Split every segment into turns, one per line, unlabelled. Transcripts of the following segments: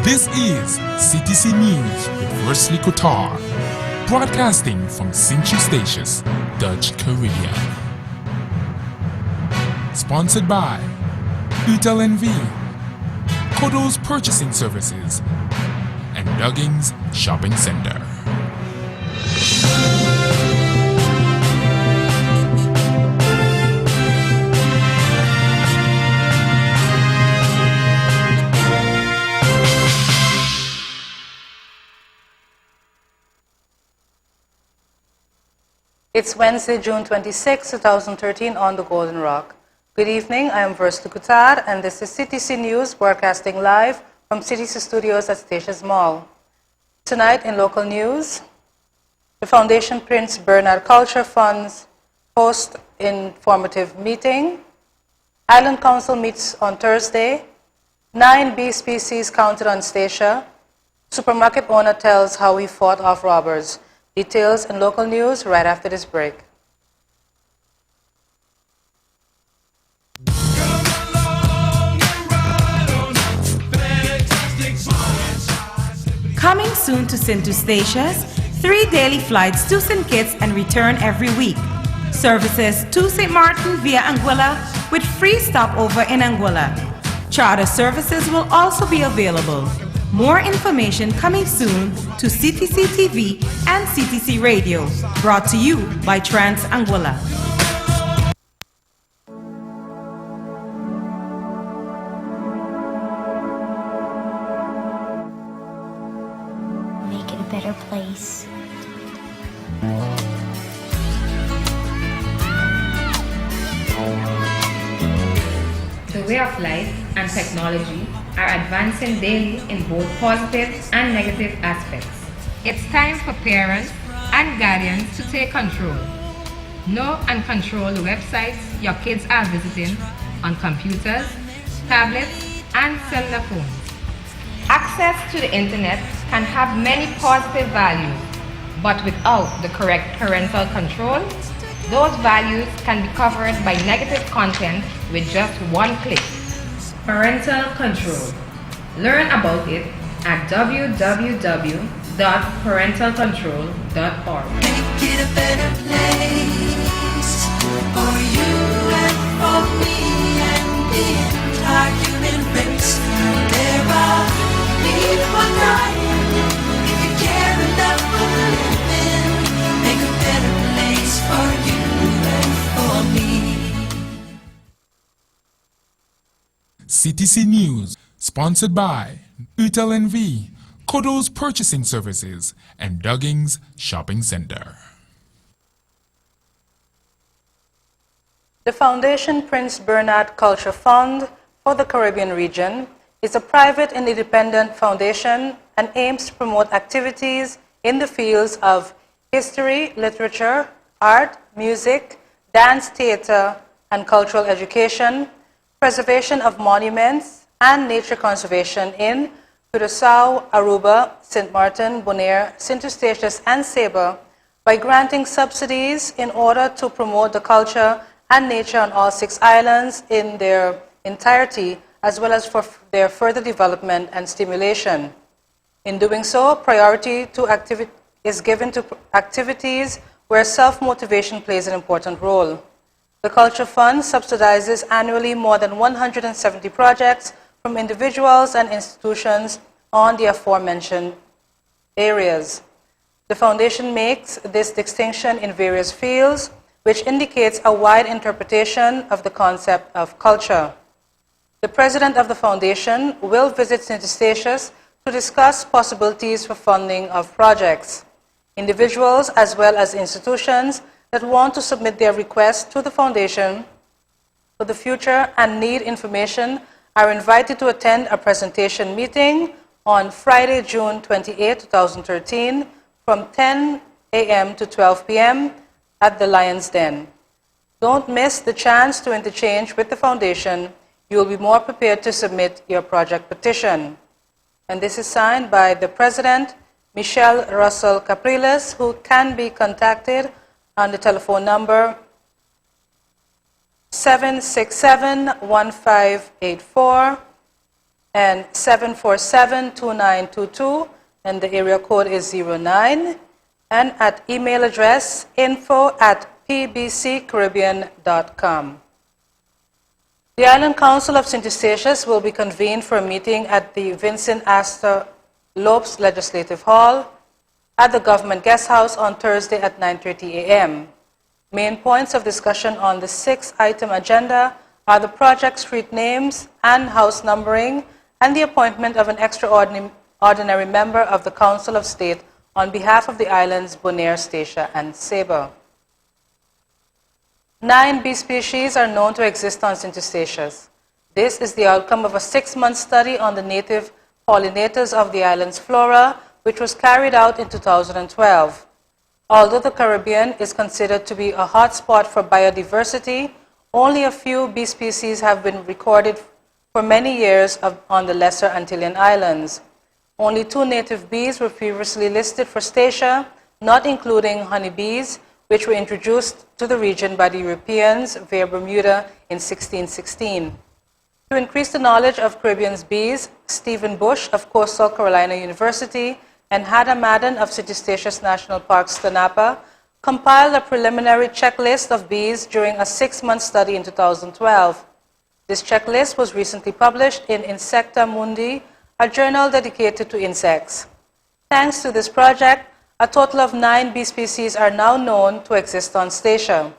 This is CTC News with Wesley Kotar, broadcasting from Sint-Eustatius, Dutch Caribbean. Sponsored by UTLNV, Kodo's Purchasing Services, and Duggins Shopping Center.
It's Wednesday, June 26, 2013 on the Golden Rock. Good evening, I am Wesley Kotar and this is CTC News broadcasting live from CTC Studios at Statius Mall. Tonight in local news, the Foundation Prince Bernhard Culture Funds host informative meeting. Island Council meets on Thursday. 9 bee species counted on Statia. Supermarket owner tells how he fought off robbers. Details in local news right after this break.
Coming soon to Sint-Eustatius, 3 daily flights to St. Kitts and return every week. Services to St. Martin via Anguilla with free stopover in Anguilla. Charter services will also be available. More information coming soon to CTC TV and CTC Radio, brought to you by Trans Anguilla.
Make it a better place.
The way of life and technology are advancing daily in both positive and negative aspects. It's time for parents and guardians to take control. Know and control the websites your kids are visiting on computers, tablets, and cellular phones. Access to the internet can have many positive values, but without the correct parental control, those values can be covered by negative content with just one click. Parental control. Learn about it at www.parentalcontrol.org.
Make it a better place for you and for me and the entire human race. There are people dying. If you care enough for living, make a better place for you and for me.
CTC News, sponsored by UTLNV, Kodo's Purchasing Services, and Duggins Shopping Center.
The Foundation Prince Bernhard Culture Fund for the Caribbean region is a private and independent foundation and aims to promote activities in the fields of history, literature, art, music, dance, theater, and cultural education, preservation of monuments, and nature conservation in Curaçao, Aruba, St. Martin, Bonaire, Sint-Eustatius, and Saba by granting subsidies in order to promote the culture and nature on all 6 islands in their entirety, as well as for their further development and stimulation. In doing so, priority is given to activities where self-motivation plays an important role. The Culture Fund subsidizes annually more than 170 projects from individuals and institutions on the aforementioned areas. The foundation makes this distinction in various fields, which indicates a wide interpretation of the concept of culture. The president of the foundation will visit Sint-Eustatius to discuss possibilities for funding of projects. Individuals as well as institutions that want to submit their requests to the foundation for the future and need information are invited to attend a presentation meeting on Friday, June 28, 2013 from 10 a.m. to 12 p.m. at the Lion's Den. Don't miss the chance to interchange with the foundation. You will be more prepared to submit your project petition. And this is signed by the president, Michelle Russell Capriles, who can be contacted on the telephone number 767-1584 and 747-2922, and the area code is 09, and at email address info@pbccaribbean.com. The Island Council of St. Eustatius will be convened for a meeting at the Vincent Astor Lopes Legislative Hall at the Government Guest House on Thursday at 9:30 a.m. Main points of discussion on the 6-item agenda are the project street names and house numbering and the appointment of an extraordinary member of the Council of State on behalf of the islands Bonaire, Statia, and Saba. 9 bee species are known to exist on St. Eustatius. This is the outcome of a 6-month study on the native pollinators of the island's flora, which was carried out in 2012. Although the Caribbean is considered to be a hotspot for biodiversity, only a few bee species have been recorded for many years on the Lesser Antillean Islands. Only 2 native bees were previously listed for Statia, not including honeybees, which were introduced to the region by the Europeans via Bermuda in 1616. To increase the knowledge of Caribbean's bees, Stephen Bush of Coastal Carolina University and Hada Madden of St. Eustatius National Park, Stanapa, compiled a preliminary checklist of bees during a 6-month study in 2012. This checklist was recently published in Insecta Mundi, a journal dedicated to insects. Thanks to this project, a total of 9 bee species are now known to exist on Statia.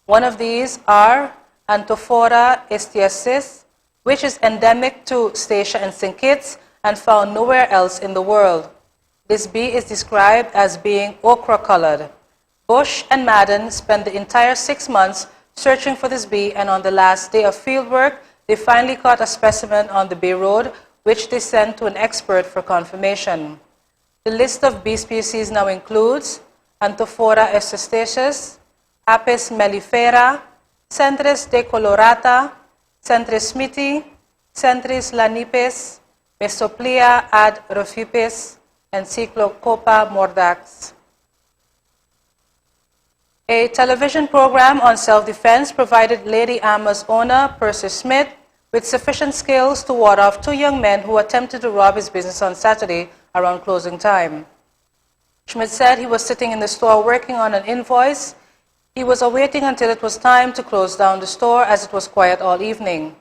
One of these are Anthophora estiacis, which is endemic to Statia and St. Kitts and found nowhere else in the world. This bee is described as being ochre-colored. Bush and Madden spent the entire 6 months searching for this bee, and on the last day of fieldwork, they finally caught a specimen on the Bay Road, which they sent to an expert for confirmation. The list of bee species now includes Anthophora estiacis, Apis mellifera, Centris decolorata, Centris smithi, Centris lanipes, Mesoplia ad rufipes, and Cyclocopa mordax. A television program on self-defense provided Lady Amma's owner, Percy Smith, with sufficient skills to ward off 2 young men who attempted to rob his business on Saturday around closing time. Schmidt said he was sitting in the store working on an invoice. He was awaiting until it was time to close down the store as it was quiet all evening.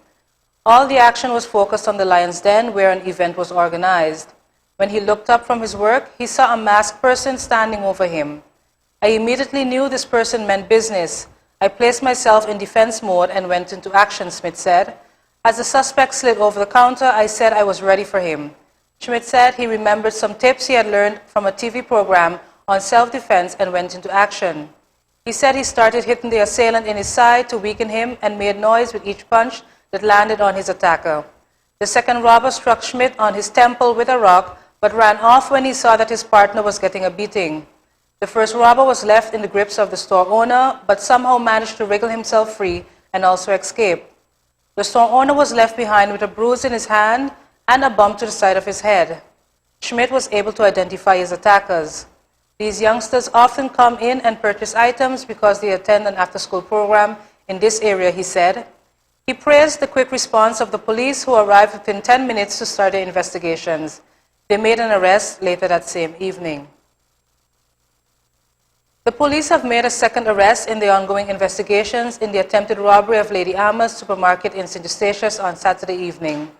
All the action was focused on the Lion's Den where an event was organized. When he looked up from his work, he saw a masked person standing over him. I immediately knew this person meant business. I placed myself in defense mode and went into action, Smith said. As the suspect slid over the counter, I said I was ready for him. Schmidt said he remembered some tips he had learned from a TV program on self-defense and went into action. He said he started hitting the assailant in his side to weaken him and made noise with each punch that landed on his attacker. The second robber struck Schmidt on his temple with a rock, but ran off when he saw that his partner was getting a beating. The first robber was left in the grips of the store owner, but somehow managed to wriggle himself free and also escape. The store owner was left behind with a bruise in his hand and a bump to the side of his head. Schmidt was able to identify his attackers. These youngsters often come in and purchase items because they attend an after-school program in this area, he said. He praised the quick response of the police who arrived within 10 minutes to start their investigations. They made an arrest later that same evening. The police have made a second arrest in the ongoing investigations in the attempted robbery of Lady Amma's supermarket in St. Eustatius on Saturday evening.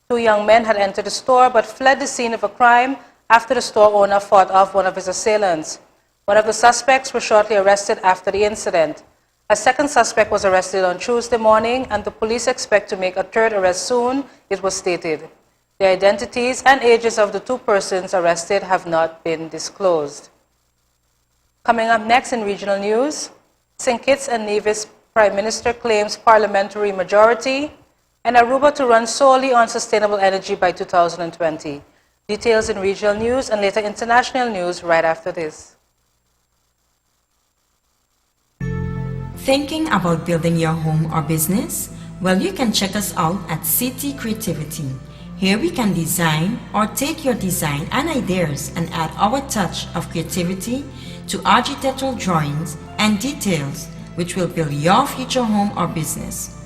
2 young men had entered the store but fled the scene of a crime after the store owner fought off one of his assailants. One of the suspects was shortly arrested after the incident. A second suspect was arrested on Tuesday morning, and the police expect to make a third arrest soon, it was stated. The identities and ages of the 2 persons arrested have not been disclosed. Coming up next in regional news, St. Kitts and Nevis Prime Minister claims parliamentary majority, and Aruba to run solely on sustainable energy by 2020. Details in regional news and later international news right after this.
Thinking about building your home or business? Well, you can check us out at City Creativity. Here we can design or take your design and ideas and add our touch of creativity to architectural drawings and details which will build your future home or business.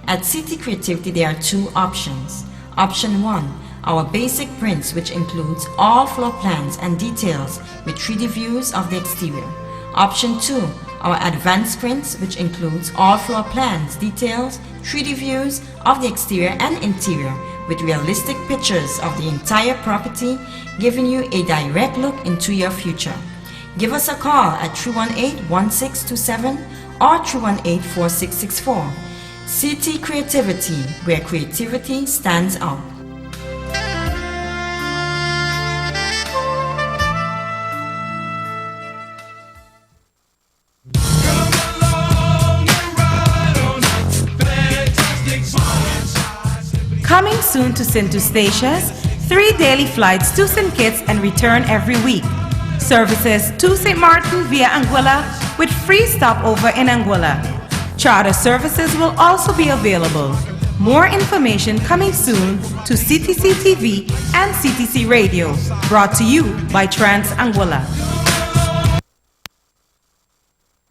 At City Creativity there are 2 options.
Option 1. Our basic prints, which includes all floor plans and details with 3D views of the exterior. Option 2. Our advanced prints, which includes all floor plans, details, 3D views of the exterior and interior with realistic pictures of the entire property, giving you a direct look into your future. Give us a call at 318-1627 or 318-4664. CT Creativity, where creativity stands out.
Coming soon to St. Eustatius, 3 daily flights to St. Kitts and return every week. Services to St. Martin via Anguilla with free stopover in Anguilla. Charter services will also be available. More information coming soon to CTC TV and CTC Radio. Brought to you by Trans Anguilla.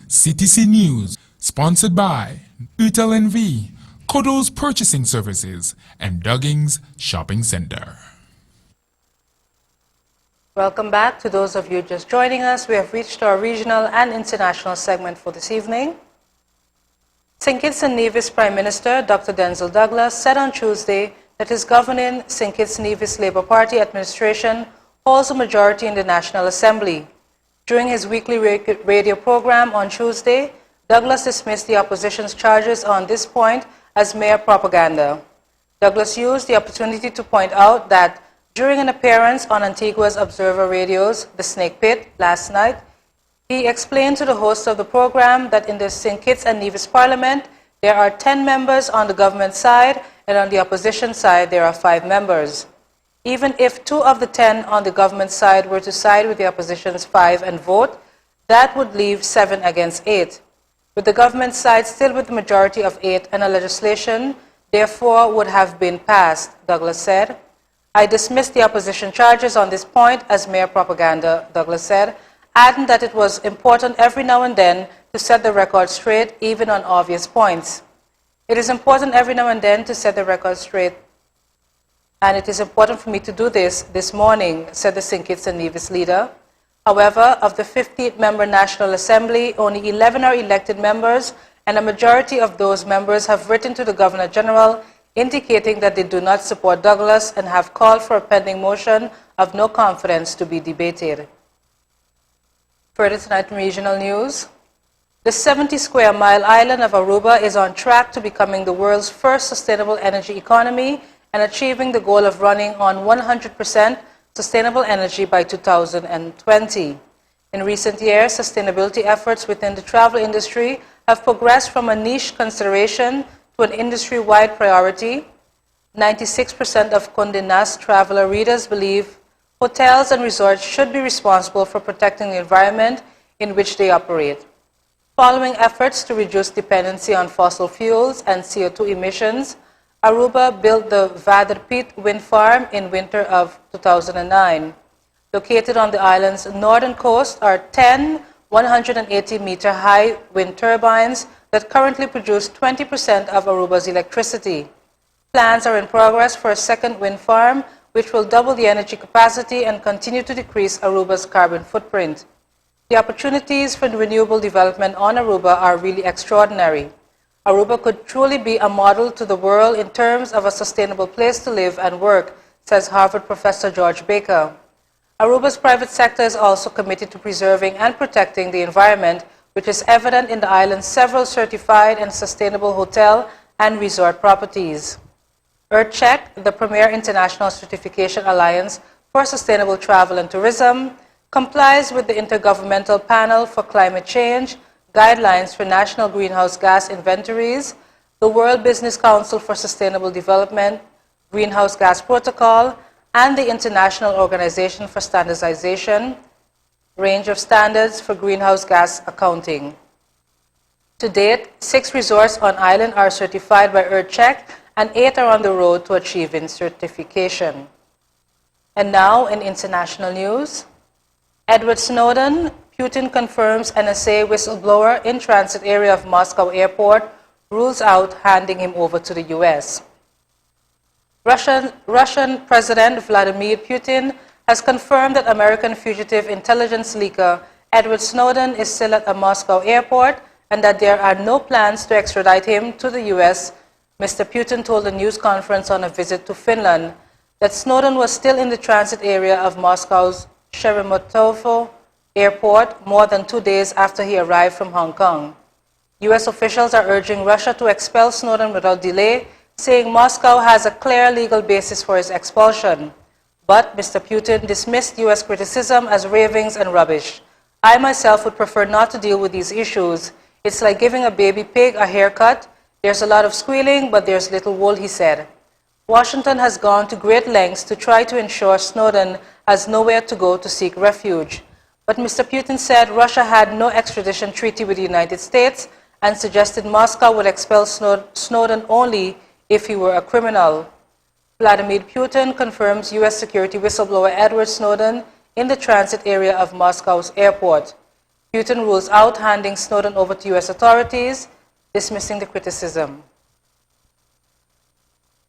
CTC News, sponsored by UTLNV, Kodo's Purchasing Services, and Dugging's Shopping Center.
Welcome back to those of you just joining us. We have reached our regional and international segment for this evening. St. Kitts and Nevis Prime Minister Dr. Denzel Douglas said on Tuesday that his governing St. Kitts and Nevis Labour Party administration holds a majority in the National Assembly. During his weekly radio program on Tuesday, Douglas dismissed the opposition's charges on this point as mere propaganda. Douglas used the opportunity to point out that during an appearance on Antigua's Observer Radio's The Snake Pit last night, he explained to the host of the program that in the St. Kitts and Nevis Parliament, there are 10 members on the government side, and on the opposition side, there are 5 members. Even if 2 of the 10 on the government side were to side with the opposition's 5 and vote, that would leave 7 against 8. With the government side still with the majority of 8 and a legislation, therefore, would have been passed, Douglas said. I dismiss the opposition charges on this point as mere propaganda, Douglas said, adding that it was important every now and then to set the record straight, even on obvious points. It is important every now and then to set the record straight, and it is important for me to do this morning, said the St. Kitts and Nevis leader. However, of the 15-member National Assembly, only 11 are elected members, and a majority of those members have written to the Governor-General indicating that they do not support Douglas and have called for a pending motion of no confidence to be debated. Further tonight in regional news, the 70-square-mile island of Aruba is on track to becoming the world's first sustainable energy economy and achieving the goal of running on 100% sustainable energy by 2020. In recent years, sustainability efforts within the travel industry have progressed from a niche consideration to an industry-wide priority. 96% of Condé Nast traveler readers believe hotels and resorts should be responsible for protecting the environment in which they operate. Following efforts to reduce dependency on fossil fuels and CO2 emissions, Aruba built the Vaderpit wind farm in winter of 2009. Located on the island's northern coast are 10 180-meter-high wind turbines that currently produce 20% of Aruba's electricity. Plans are in progress for a second wind farm, which will double the energy capacity and continue to decrease Aruba's carbon footprint. The opportunities for renewable development on Aruba are really extraordinary. Aruba could truly be a model to the world in terms of a sustainable place to live and work, says Harvard professor George Baker. Aruba's private sector is also committed to preserving and protecting the environment, which is evident in the island's several certified and sustainable hotel and resort properties. EarthCheck, the premier international certification alliance for sustainable travel and tourism, complies with the Intergovernmental Panel for Climate Change guidelines for national greenhouse gas inventories, the World Business Council for Sustainable Development Greenhouse Gas Protocol, and the International Organization for Standardization range of standards for greenhouse gas accounting. To date, 6 resorts on island are certified by EarthCheck, and 8 are on the road to achieving certification. And now, in international news, Edward Snowden, Putin confirms NSA whistleblower in transit area of Moscow airport, rules out handing him over to the U.S. Russian President Vladimir Putin has confirmed that American fugitive intelligence leaker Edward Snowden is still at a Moscow airport and that there are no plans to extradite him to the U.S. Mr. Putin told a news conference on a visit to Finland that Snowden was still in the transit area of Moscow's Sheremetyevo airport more than 2 days after he arrived from Hong Kong. U.S. officials are urging Russia to expel Snowden without delay, saying Moscow has a clear legal basis for his expulsion. But Mr. Putin dismissed U.S. criticism as ravings and rubbish. I myself would prefer not to deal with these issues. It's like giving a baby pig a haircut. There's a lot of squealing, but there's little wool, he said. Washington has gone to great lengths to try to ensure Snowden has nowhere to go to seek refuge. But Mr. Putin said Russia had no extradition treaty with the United States and suggested Moscow would expel Snowden only if he were a criminal. Vladimir Putin confirms U.S. security whistleblower Edward Snowden in the transit area of Moscow's airport. Putin rules out handing Snowden over to U.S. authorities, dismissing the criticism.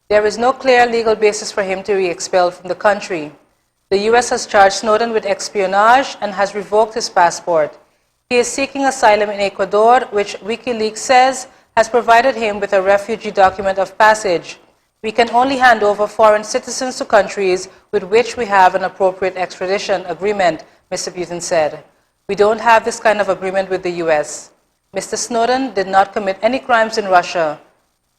There is no clear legal basis for him to be expelled from the country. The U.S. has charged Snowden with espionage and has revoked his passport. He is seeking asylum in Ecuador, which WikiLeaks says has provided him with a refugee document of passage. We can only hand over foreign citizens to countries with which we have an appropriate extradition agreement, Mr. Putin said. We don't have this kind of agreement with the U.S. Mr. Snowden did not commit any crimes in Russia.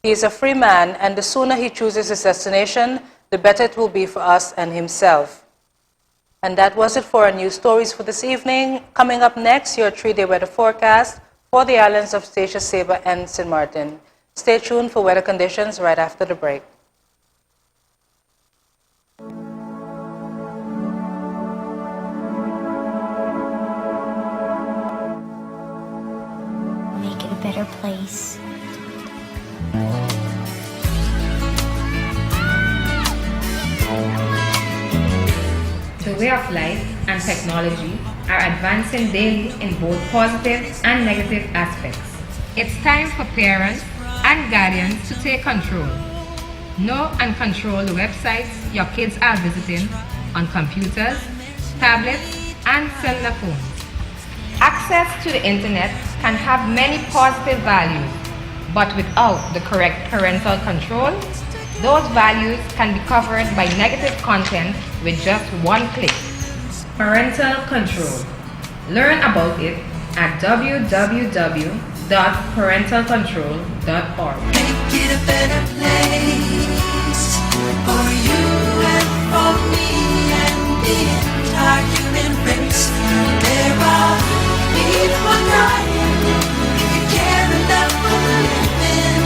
He is a free man, and the sooner he chooses his destination, the better it will be for us and himself. And that was it for our news stories for this evening. Coming up next, your 3-day weather forecast for the islands of Statia, Saba, and St. Martin. Stay tuned for weather conditions right after the break.
Make it a better place.
The way of life and technology are advancing daily in both positive and negative aspects. It's time for parents and guardians to take control. Know and control the websites your kids are visiting on computers, tablets, and cellular phones. Access to the internet can have many positive values, but without the correct parental control, those values can be covered by negative content with just one click. Parental control. Learn about it at www.parentalcontrol.org.
Make it a better place for you and for me and the entire human race. There are people dying. If you care enough for living,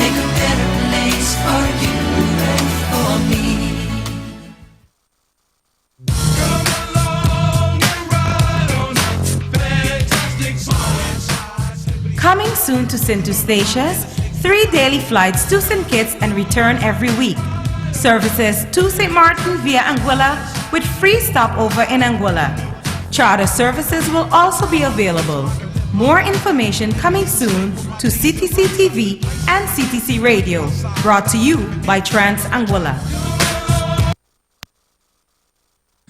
make a better place for you and for me.
Coming soon to St. Eustatius, 3 daily flights to St. Kitts and return every week. Services to St. Martin via Anguilla with free stopover in Anguilla. Charter services will also be available. More information coming soon to CTC TV and CTC Radio. Brought to you by Trans Anguilla.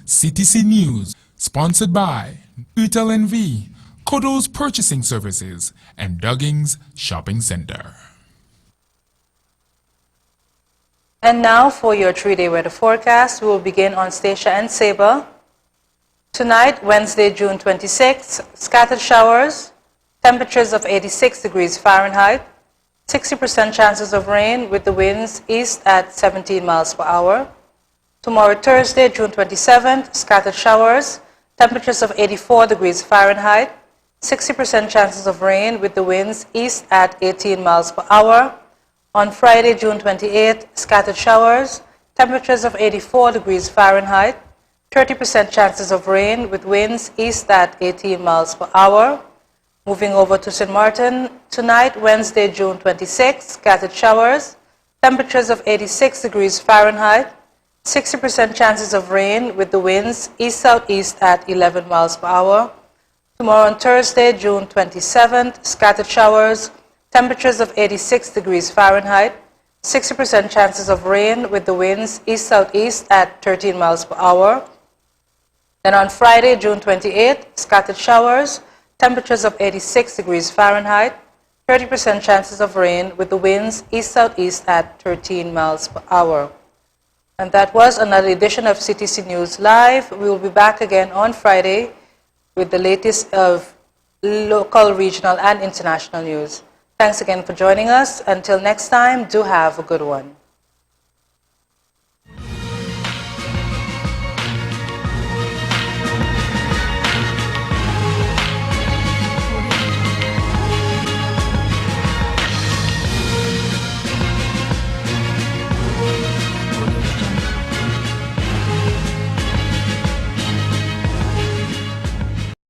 CTC News, sponsored by UTLNV, Kodo's Purchasing Services, and Dugging's Shopping Center.
And now for your 3-day weather forecast. We will begin on Statia and Saba. Tonight, Wednesday, June 26th, scattered showers, temperatures of 86 degrees Fahrenheit, 60% chances of rain with the winds east at 17 miles per hour. Tomorrow, Thursday, June 27th, scattered showers, temperatures of 84 degrees Fahrenheit, 60% chances of rain with the winds east at 18 miles per hour. On Friday, June 28th, scattered showers, temperatures of 84 degrees Fahrenheit, 30% chances of rain with winds east at 18 miles per hour. Moving over to St. Martin, tonight, Wednesday, June 26th, scattered showers, temperatures of 86 degrees Fahrenheit, 60% chances of rain with the winds east-southeast at 11 miles per hour. Tomorrow on Thursday, June 27th, scattered showers, temperatures of 86 degrees Fahrenheit, 60% chances of rain with the winds east-southeast at 13 miles per hour. Then on Friday, June 28th, scattered showers, temperatures of 86 degrees Fahrenheit, 30% chances of rain with the winds east-southeast at 13 miles per hour. And that was another edition of CTC News Live. We will be back again on Friday with the latest of local, regional, and international news. Thanks again for joining us. Until next time, do have a good one.